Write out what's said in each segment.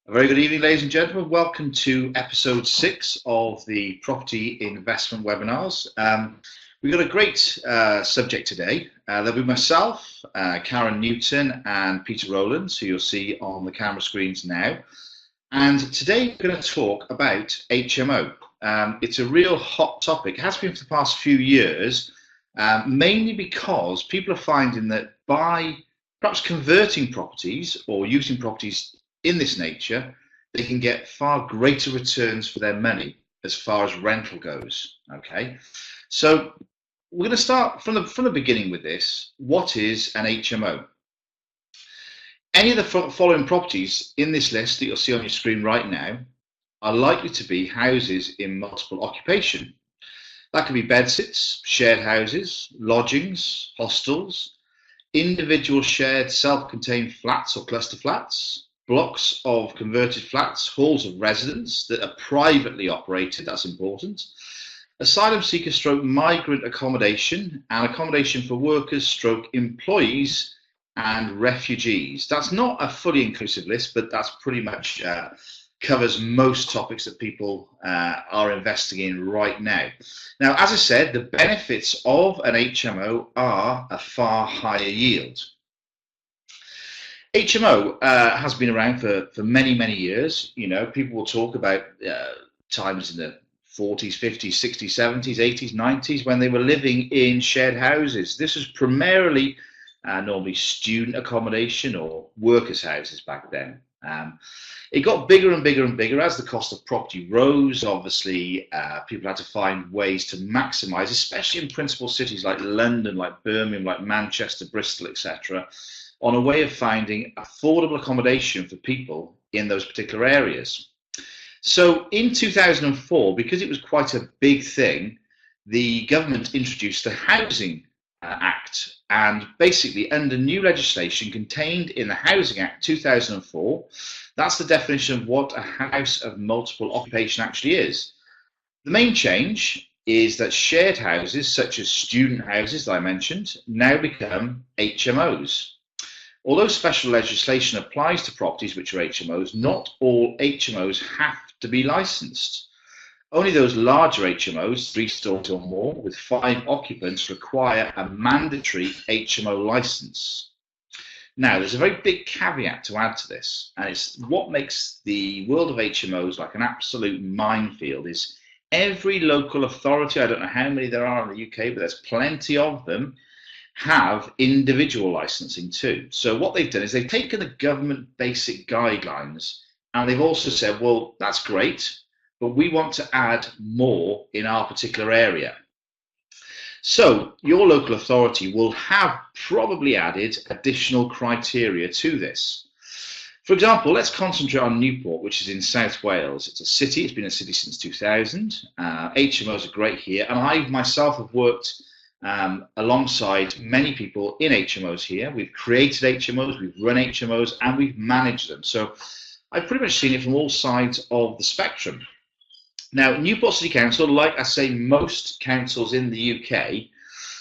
A very good evening, ladies and gentlemen. Welcome to episode 6 of the property investment webinars. We've got a great subject today. There'll be myself, Karen Newton, and Peter Rowlands, who you'll see on the camera screens now. And today we're going to talk about HMO. It's a real hot topic. It has been for the past few years, mainly because people are finding that by perhaps converting properties or using properties in this nature, they can get far greater returns for their money as far as rental goes. Okay, so we're going to start from the beginning with this. What is an HMO? Any of the following properties in this list that you'll see on your screen right now are likely to be houses in multiple occupation. That could be bedsits, shared houses, lodgings, hostels, individual shared self-contained flats or cluster flats, blocks of converted flats, halls of residence that are privately operated, that's important, asylum seeker stroke migrant accommodation, and accommodation for workers stroke employees and refugees. That's not a fully inclusive list, but that's pretty much covers most topics that people are investing in right now. Now, as I said, the benefits of an HMO are a far higher yield. HMO has been around for many, many years. You know, people will talk about times in the 40s, 50s, 60s, 70s, 80s, 90s when they were living in shared houses. This was primarily normally student accommodation or workers' houses back then. It got bigger and bigger and bigger as the cost of property rose. Obviously, people had to find ways to maximise, especially in principal cities like London, like Birmingham, like Manchester, Bristol, etc., on a way of finding affordable accommodation for people in those particular areas. So in 2004, because it was quite a big thing, the government introduced the Housing Act, and basically under new legislation contained in the Housing Act 2004, that's the definition of what a house of multiple occupation actually is. The main change is that shared houses, such as student houses that I mentioned, now become HMOs. Although special legislation applies to properties which are HMOs, not all HMOs have to be licensed. Only those larger HMOs, 3 stories or more, with 5 occupants, require a mandatory HMO license. Now, there's a very big caveat to add to this, and it's what makes the world of HMOs like an absolute minefield is every local authority, I don't know how many there are in the UK, but there's plenty of them, have individual licensing too. So what they've done is they've taken the government basic guidelines and they've also said, well, that's great, but we want to add more in our particular area. So your local authority will have probably added additional criteria to this. For example, let's concentrate on Newport, which is in South Wales. It's a city, it's been a city since 2000. HMOs are great here, and I myself have worked alongside many people in HMOs here. We've created HMOs, we've run HMOs, and we've managed them. So I've pretty much seen it from all sides of the spectrum. Now, Newport City Council, like I say, most councils in the UK,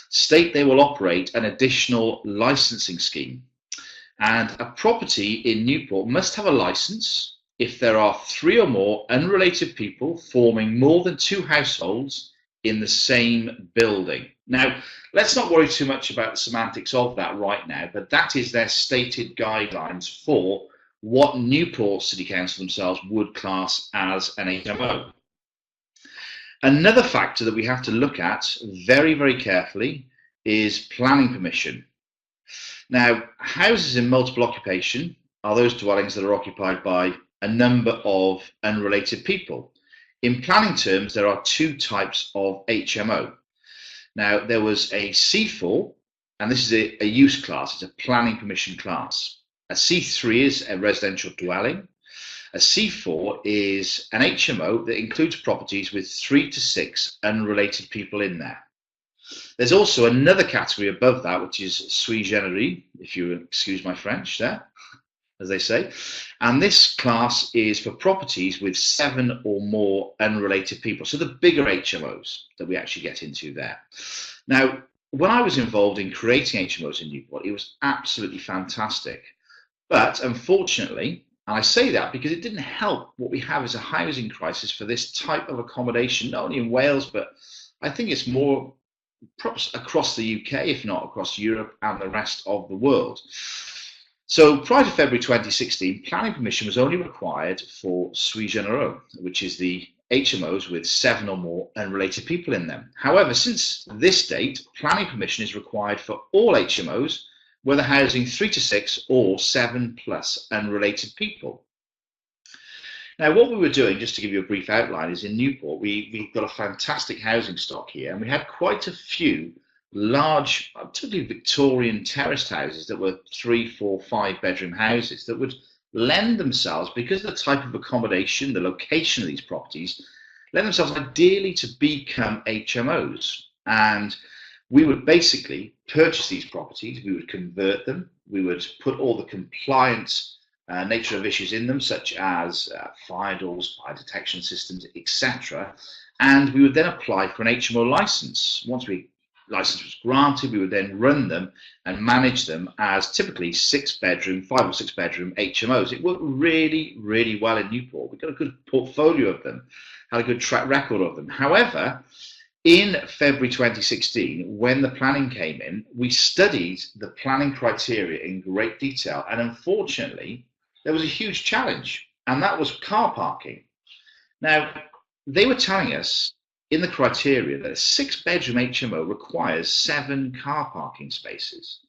state they will operate an additional licensing scheme. And a property in Newport must have a license if there are 3 or more unrelated people forming more than 2 households in the same building. Now, let's not worry too much about the semantics of that right now, but that is their stated guidelines for what Newport City Council themselves would class as an HMO. Another factor that we have to look at very, very carefully is planning permission. Now, houses in multiple occupation are those dwellings that are occupied by a number of unrelated people. In planning terms, there are 2 types of HMO. Now, there was a C4, and this is a use class, it's a planning permission class. A C3 is a residential dwelling. A C4 is an HMO that includes properties with 3 to 6 unrelated people in there. There's also another category above that, which is sui generis, if you excuse my French there, as they say. And this class is for properties with 7 or more unrelated people. So the bigger HMOs that we actually get into there. Now, when I was involved in creating HMOs in Newport, it was absolutely fantastic. But unfortunately, And I say that because it didn't help. What we have is a housing crisis for this type of accommodation, not only in Wales, but I think it's more perhaps across the UK, if not across Europe and the rest of the world. So prior to February 2016, planning permission was only required for sui generis, which is the HMOs with 7 or more unrelated people in them. However, since this date, planning permission is required for all HMOs, whether housing 3 to 6 or 7 plus unrelated people. Now, what we were doing, just to give you a brief outline, is in Newport, we've got a fantastic housing stock here, and we had quite a few large, typically Victorian terraced houses that were 3, 4, 5 bedroom houses that would lend themselves, because of the type of accommodation, the location of these properties, lend themselves ideally to become HMOs. And we would basically purchase these properties, we would convert them, we would put all the compliance nature of issues in them, such as fire doors, fire detection systems, etc. And we would then apply for an HMO license. Once the license was granted, we would then run them and manage them as typically 6-bedroom, 5 or 6 bedroom HMOs. It worked really, really well in Newport. We got a good portfolio of them, had a good track record of them. However, in February 2016, when the planning came in, we studied the planning criteria in great detail, and unfortunately, there was a huge challenge, and that was car parking. Now, they were telling us in the criteria that a 6-bedroom HMO requires 7 car parking spaces.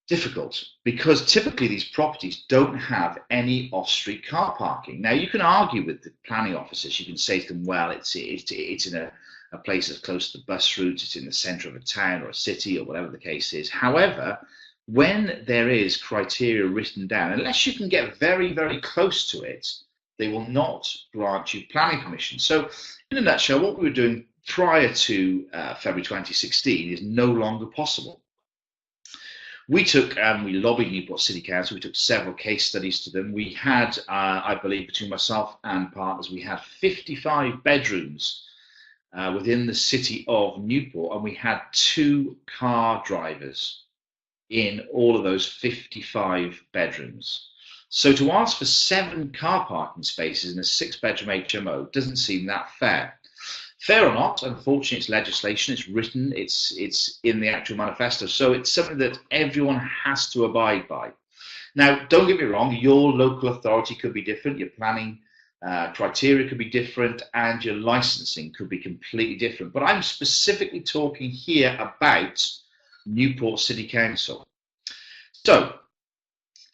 Difficult, because typically these properties don't have any off-street car parking. Now, you can argue with the planning officers. You can say to them, well, it's in a place that's close to the bus routes, it's in the centre of a town or a city or whatever the case is. However, when there is criteria written down, unless you can get very, very close to it, they will not grant you planning permission. So in a nutshell, what we were doing prior to February 2016 is no longer possible. We lobbied Newport City Council. We took several case studies to them. We had, I believe, between myself and partners, we had 55 bedrooms within the city of Newport, and we had 2 car drivers in all of those 55 bedrooms. So to ask for 7 car parking spaces in a 6-bedroom HMO doesn't seem that fair. Fair or not, unfortunately, it's legislation, it's written, it's in the actual manifesto, so it's something that everyone has to abide by. Now, don't get me wrong, your local authority could be different, your planning criteria could be different, and your licensing could be completely different. But I'm specifically talking here about Newport City Council. So,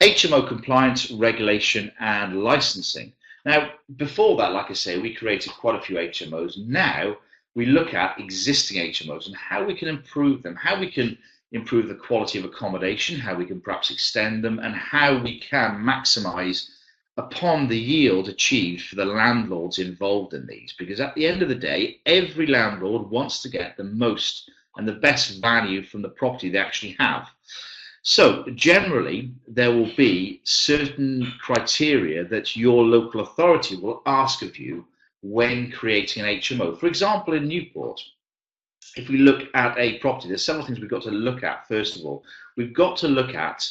HMO compliance, regulation, and licensing. Now, before that, like I say, we created quite a few HMOs. Now, we look at existing HMOs and how we can improve them, how we can improve the quality of accommodation, how we can perhaps extend them, and how we can maximise upon the yield achieved for the landlords involved in these. Because at the end of the day, every landlord wants to get the most and the best value from the property they actually have. So generally, there will be certain criteria that your local authority will ask of you when creating an HMO. For example, in Newport, if we look at a property, there's several things we've got to look at. First of all, we've got to look at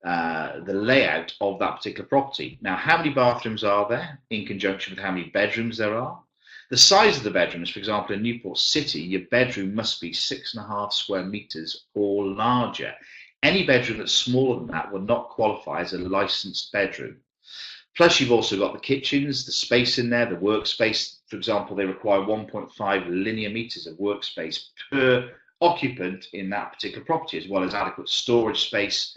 the layout of that particular property. Now, how many bathrooms are there in conjunction with how many bedrooms there are? The size of the bedrooms, for example, in Newport City, your bedroom must be 6.5 square meters or larger. Any bedroom that's smaller than that will not qualify as a licensed bedroom. Plus, you've also got the kitchens, the space in there, the workspace. For example, they require 1.5 linear meters of workspace per occupant in that particular property, as well as adequate storage space,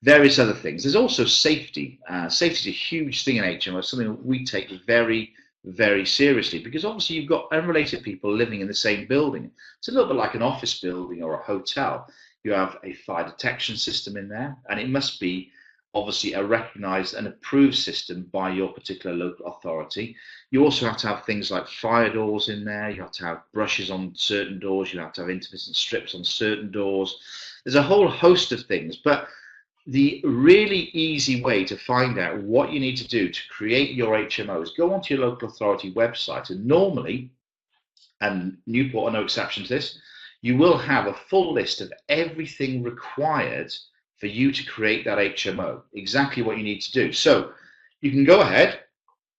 various other things. There's also safety. Safety is a huge thing in HMO, something that we take very, very seriously, because obviously you've got unrelated people living in the same building. It's a little bit like an office building or a hotel. You have a fire detection system in there, and it must be obviously a recognised and approved system by your particular local authority. You also have to have things like fire doors in there. You have to have brushes on certain doors. You have to have intermittent strips on certain doors. There's a whole host of things, but the really easy way to find out what you need to do to create your HMO is go onto your local authority website, and normally, and Newport are no exception to this, you will have a full list of everything required for you to create that HMO, exactly what you need to do. So you can go ahead,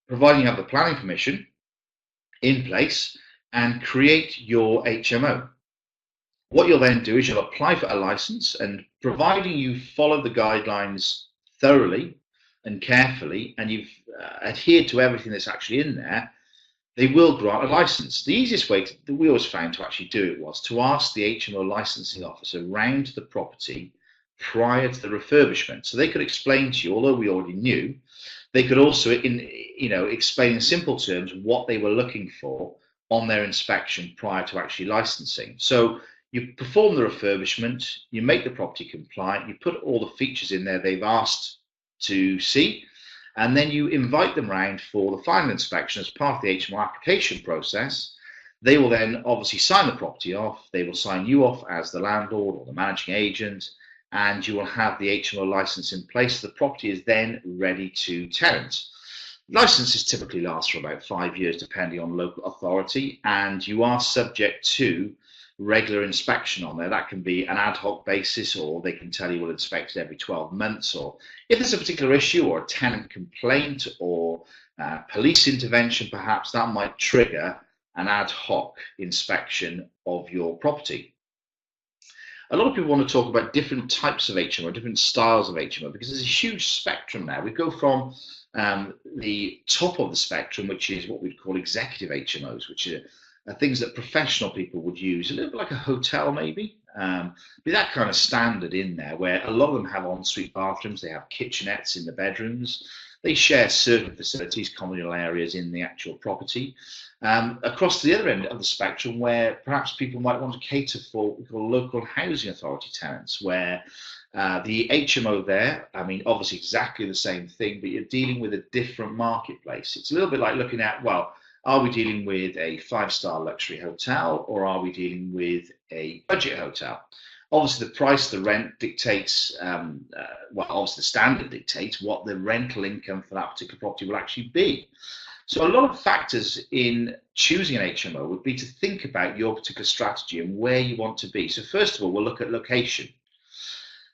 providing you have the planning permission in place, and create your HMO. What you'll then do is you'll apply for a license, and providing you follow the guidelines thoroughly and carefully, and you've adhered to everything that's actually in there, they will grant a license. The easiest way that we always found to actually do it was to ask the HMO licensing officer round the property prior to the refurbishment, so they could explain to you, although we already knew, they could also explain in simple terms what they were looking for on their inspection prior to actually licensing. So you perform the refurbishment, you make the property compliant, you put all the features in there they've asked to see, and then you invite them round for the final inspection as part of the HMO application process. They will then obviously sign the property off, they will sign you off as the landlord or the managing agent, and you will have the HMO license in place. The property is then ready to tenant. Licenses typically last for about 5 years depending on local authority, and you are subject to regular inspection on there. That can be an ad hoc basis, or they can tell you we'll inspect it every 12 months, or if there's a particular issue or a tenant complaint or police intervention perhaps, that might trigger an ad hoc inspection of your property. A lot of people want to talk about different types of HMO, different styles of HMO, because there's a huge spectrum now. We go from the top of the spectrum, which is what we'd call executive HMOs, which are things that professional people would use, a little bit like a hotel maybe, be that kind of standard in there, where a lot of them have ensuite bathrooms, they have kitchenettes in the bedrooms, they share certain facilities, communal areas in the actual property. Across to the other end of the spectrum, where perhaps people might want to cater for what we call local housing authority tenants, where the HMO there, I mean, obviously exactly the same thing, but you're dealing with a different marketplace. It's a little bit like looking at, well, are we dealing with a 5-star luxury hotel, or are we dealing with a budget hotel? Obviously, the price, the rent dictates, well, obviously the standard dictates what the rental income for that particular property will actually be. So a lot of factors in choosing an HMO would be to think about your particular strategy and where you want to be. So first of all, we'll look at location.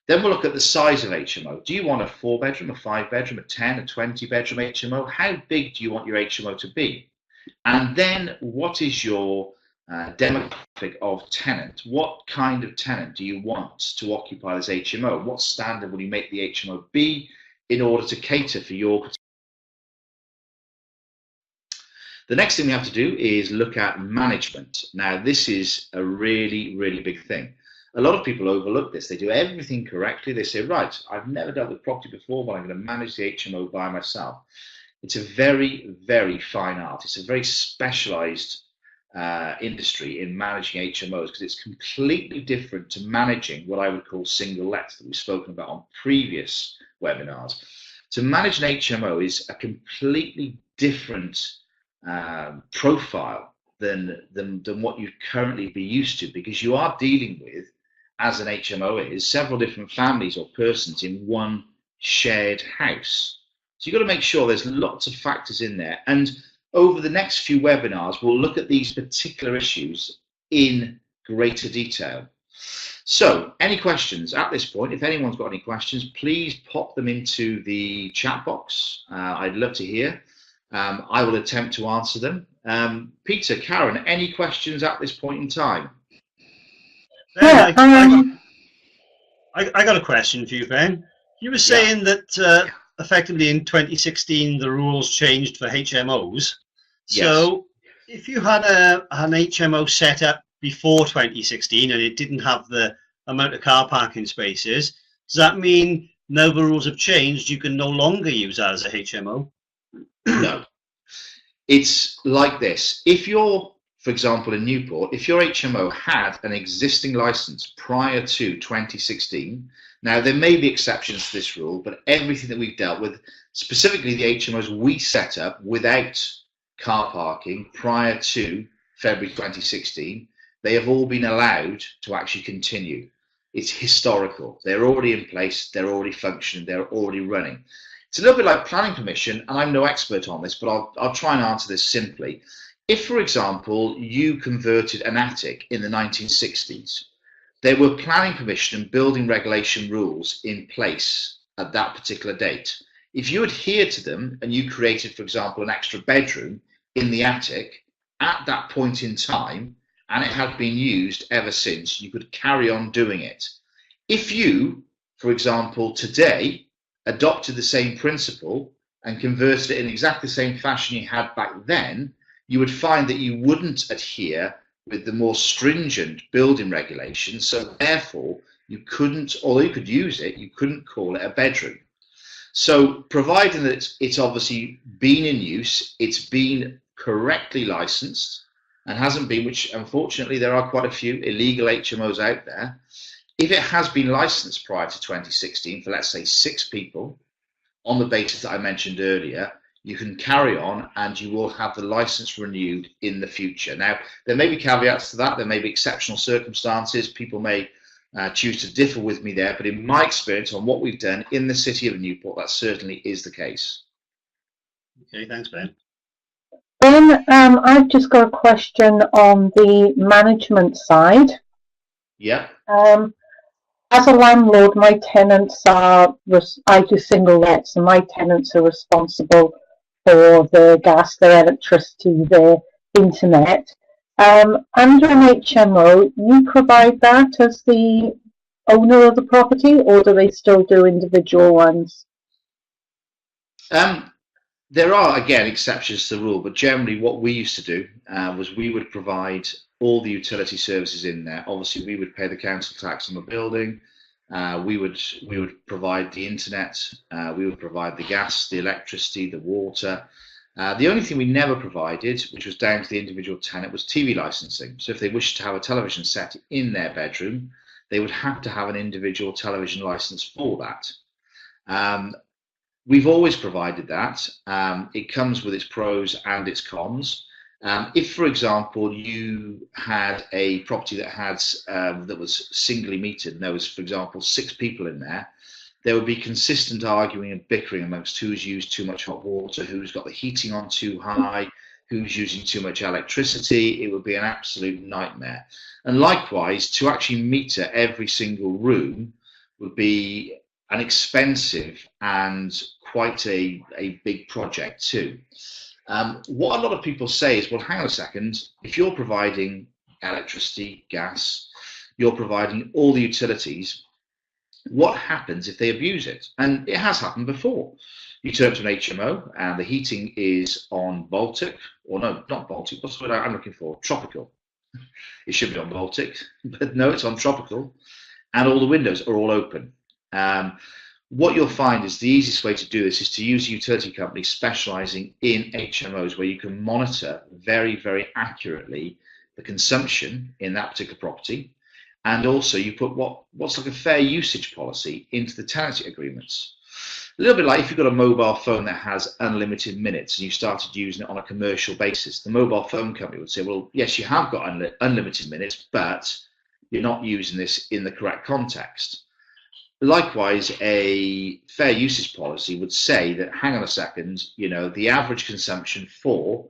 Then we'll look at the size of HMO. Do you want a 4-bedroom, a 5-bedroom, a 10, a 20-bedroom HMO? How big do you want your HMO to be? And then what is your demographic of tenant? What kind of tenant do you want to occupy this HMO? What standard will you make the HMO be in order to cater for your... The next thing we have to do is look at management. Now, this is a really, really big thing. A lot of people overlook this. They do everything correctly. They say, right, I've never dealt with property before, but I'm going to manage the HMO by myself. It's a very, very fine art. It's a very specialized industry in managing HMOs, because it's completely different to managing what I would call single lets that we've spoken about on previous webinars. To manage an HMO is a completely different profile than what you'd currently be used to, because you are dealing with, as an HMO is, several different families or persons in one shared house. So you've got to make sure there's lots of factors in there. And over the next few webinars, we'll look at these particular issues in greater detail. So any questions at this point? If anyone's got any questions, please pop them into the chat box. I'd love to hear. I will attempt to answer them. Peter, Karen, any questions at this point in time? Ben, I got a question for you, Ben. You were saying that effectively in 2016 the rules changed for HMOs. So if you had an HMO set up before 2016 and it didn't have the amount of car parking spaces, does that mean now the rules have changed, you can no longer use that as a HMO? No. It's like this. If you're, for example, in Newport, if your HMO had an existing license prior to 2016, now there may be exceptions to this rule, but everything that we've dealt with, specifically the HMOs we set up without car parking prior to February 2016, they have all been allowed to actually continue. It's historical. They're already in place, they're already functioning, they're already running. It's a little bit like planning permission, and I'm no expert on this, but I'll try and answer this simply. If, for example, you converted an attic in the 1960s, there were planning permission and building regulation rules in place at that particular date. If you adhered to them and you created, for example, an extra bedroom in the attic at that point in time, and it had been used ever since, you could carry on doing it. If you, for example, today adopted the same principle and converted it in exactly the same fashion you had back then, you would find that you wouldn't adhere with the more stringent building regulations. So therefore, you couldn't, although you could use it, you couldn't call it a bedroom. So providing that it's obviously been in use, it's been correctly licensed and hasn't been, which unfortunately there are quite a few illegal HMOs out there. If it has been licensed prior to 2016 for, let's say, 6 people on the basis that I mentioned earlier, you can carry on and you will have the license renewed in the future. Now, there may be caveats to that. There may be exceptional circumstances. People may choose to differ with me there, but in my experience on what we've done in the city of Newport, that certainly is the case. Okay, thanks, Ben. Ben, I've just got a question on the management side. Yeah. As a landlord, my tenants are, I do single lets, and my tenants are responsible for their gas, their electricity, their internet. Under an HMO, you provide that as the owner of the property, or do they still do individual ones? There are, again, exceptions to the rule, but generally what we used to do was we would provide all the utility services in there. Obviously, we would pay the council tax on the building. We would provide the internet. We would provide the gas, the electricity, the water. The only thing we never provided, which was down to the individual tenant, was TV licensing. So if they wished to have a television set in their bedroom, they would have to have an individual television license for that. We've always provided that. It comes with its pros and its cons. If, for example, you had a property that had that was singly metered, and there was, for example, 6 people in there would be consistent arguing and bickering amongst who's used too much hot water, who's got the heating on too high, who's using too much electricity. It would be an absolute nightmare. And likewise, to actually meter every single room would be an expensive and quite a big project too. What a lot of people say is, well, hang on a second, if you're providing electricity, gas, you're providing all the utilities, what happens if they abuse it? And it has happened before. You turn to an HMO and the heating is on Baltic, or no, not Baltic, what's the word I'm looking for? Tropical. It should be on Baltic, but no, it's on tropical, and all the windows are all open. What you'll find is the easiest way to do this is to use a utility company specializing in HMOs, where you can monitor very, very accurately the consumption in that particular property. And also you put what's like a fair usage policy into the tenancy agreements. A little bit like if you've got a mobile phone that has unlimited minutes and you started using it on a commercial basis, the mobile phone company would say, well, yes, you have got unlimited minutes, but you're not using this in the correct context. Likewise, a fair usage policy would say that, hang on a second, the average consumption for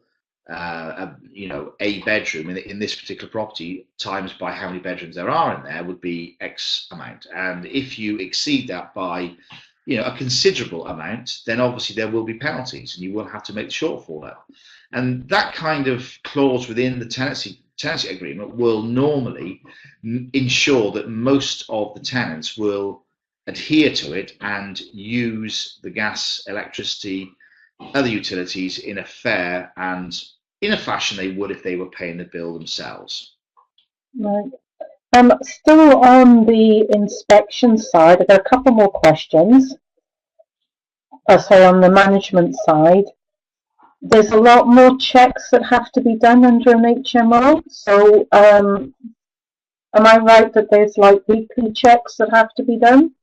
a bedroom in this particular property times by how many bedrooms there are in there would be X amount. And if you exceed that by a considerable amount, then obviously there will be penalties and you will have to make the shortfall up. And that kind of clause within the tenancy agreement will normally ensure that most of the tenants will adhere to it and use the gas, electricity, other utilities in a fair and in a fashion they would if they were paying the bill themselves. Right. Still on the inspection side, I've got a couple more questions. On the management side, there's a lot more checks that have to be done under an HMO. So, am I right that there's like weekly checks that have to be done?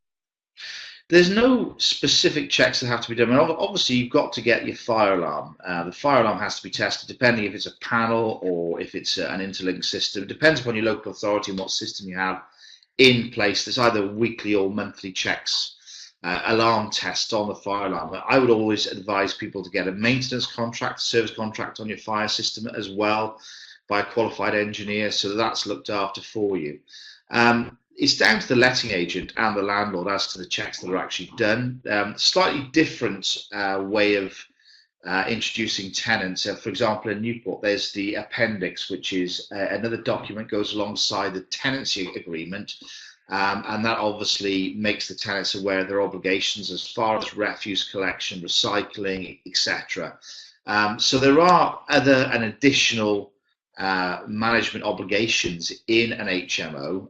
There's no specific checks that have to be done. And obviously, you've got to get your fire alarm. The fire alarm has to be tested, depending if it's a panel or if it's an interlinked system. It depends upon your local authority and what system you have in place. There's either weekly or monthly checks, alarm tests on the fire alarm. I would always advise people to get a maintenance contract, service contract on your fire system as well, by a qualified engineer, so that's looked after for you. It's down to the letting agent and the landlord as to the checks that are actually done. Slightly different way of introducing tenants. For example, in Newport, there's the appendix, which is another document goes alongside the tenancy agreement, and that obviously makes the tenants aware of their obligations as far as refuse collection, recycling, etc. So there are other and additional management obligations in an HMO,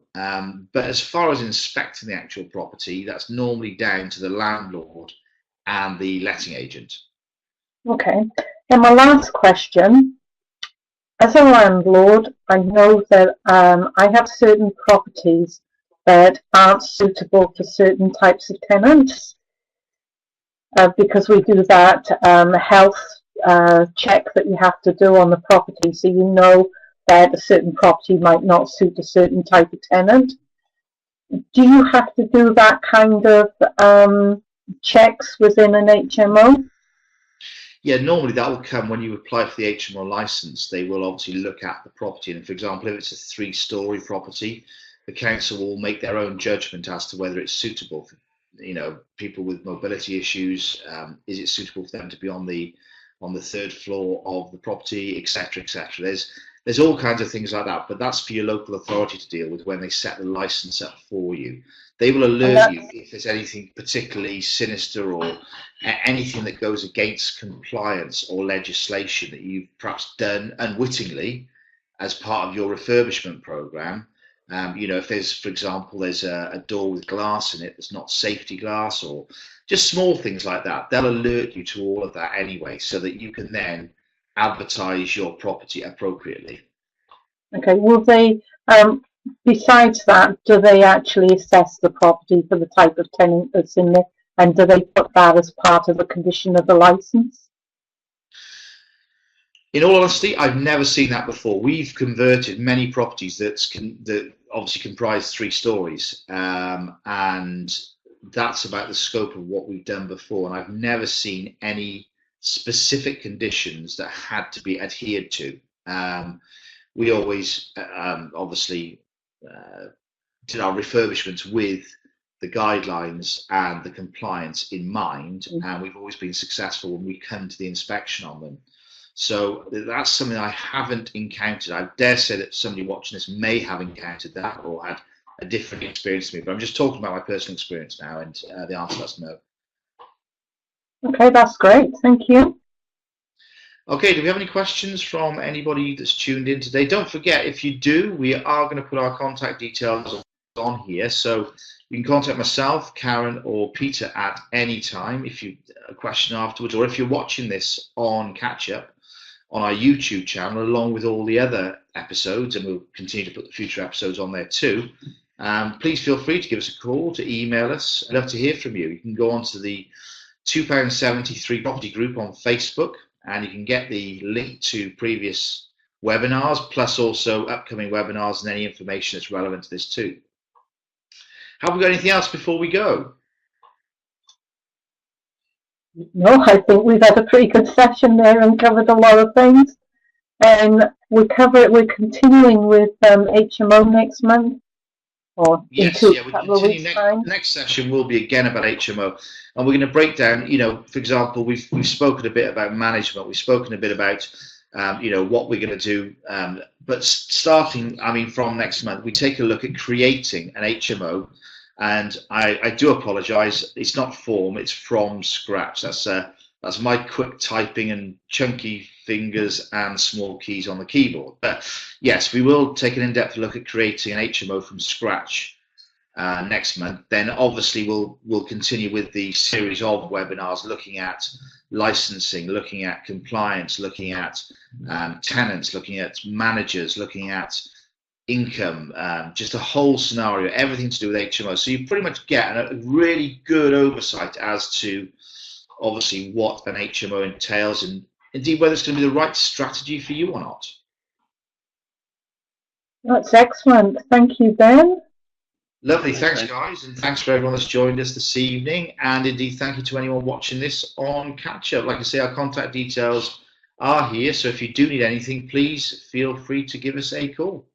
but as far as inspecting the actual property, that's normally down to the landlord and the letting agent. Okay. And my last question, as a landlord, I know that I have certain properties that aren't suitable for certain types of tenants, because we do that health check that you have to do on the property, so you know that a certain property might not suit a certain type of tenant. Do you have to do that kind of checks within an HMO? Yeah, normally that will come when you apply for the HMO license. They will obviously look at the property, and for example, if it's a 3-story property, the council will make their own judgment as to whether it's suitable for, people with mobility issues. Is it suitable for them to be on the 3rd floor of the property, etc., etc. There's all kinds of things like that, but that's for your local authority to deal with when they set the license up for you. They will alert you if there's anything particularly sinister or anything that goes against compliance or legislation that you've perhaps done unwittingly as part of your refurbishment program. If there's, for example, there's a door with glass in it that's not safety glass, or just small things like that, they'll alert you to all of that anyway, so that you can then advertise your property appropriately. Okay, will they, besides that, do they actually assess the property for the type of tenant that's in there, and do they put that as part of the condition of the license? In all honesty, I've never seen that before. We've converted many properties that obviously comprise 3 stories, and that's about the scope of what we've done before. And I've never seen any specific conditions that had to be adhered to. We always obviously did our refurbishments with the guidelines and the compliance in mind, and we've always been successful when we come to the inspection on them. So that's something I haven't encountered. I dare say that somebody watching this may have encountered that or had a different experience to me, but I'm just talking about my personal experience now, and the answer is no. Okay, that's great. Thank you. Okay, do we have any questions from anybody that's tuned in today? Don't forget, if you do, we are going to put our contact details on here, so you can contact myself, Karen, or Peter at any time if you have a question afterwards, or if you're watching this on Catch Up on our YouTube channel, along with all the other episodes, and we'll continue to put the future episodes on there too. Please feel free to give us a call, to email us. I'd love to hear from you. You can go onto the £2.73 property group on Facebook, and you can get the link to previous webinars, plus also upcoming webinars and any information that's relevant to this too. Have we got anything else before we go? No, I think we've had a pretty good session there and covered a lot of things. And we're continuing with HMO next month. Or yes, yeah, we continue. Next session will be again about HMO, and we're going to break down. For example, we've spoken a bit about management. We've spoken a bit about what we're going to do. But starting, from next month, we take a look at creating an HMO. And I do apologise. It's not form; it's from scratch. That's my quick typing and chunky fingers and small keys on the keyboard. But yes, we will take an in-depth look at creating an HMO from scratch next month. Then obviously we'll continue with the series of webinars looking at licensing, looking at compliance, looking at tenants, looking at managers, looking at income, just a whole scenario, everything to do with HMO. So you pretty much get a really good oversight as to obviously what an HMO entails, and indeed whether it's going to be the right strategy for you or not. That's excellent. Thank you, Ben. Lovely. Thanks, guys, and thanks for everyone that's joined us this evening. And indeed, thank you to anyone watching this on Catch Up. Like I say, our contact details are here. So if you do need anything, please feel free to give us a call.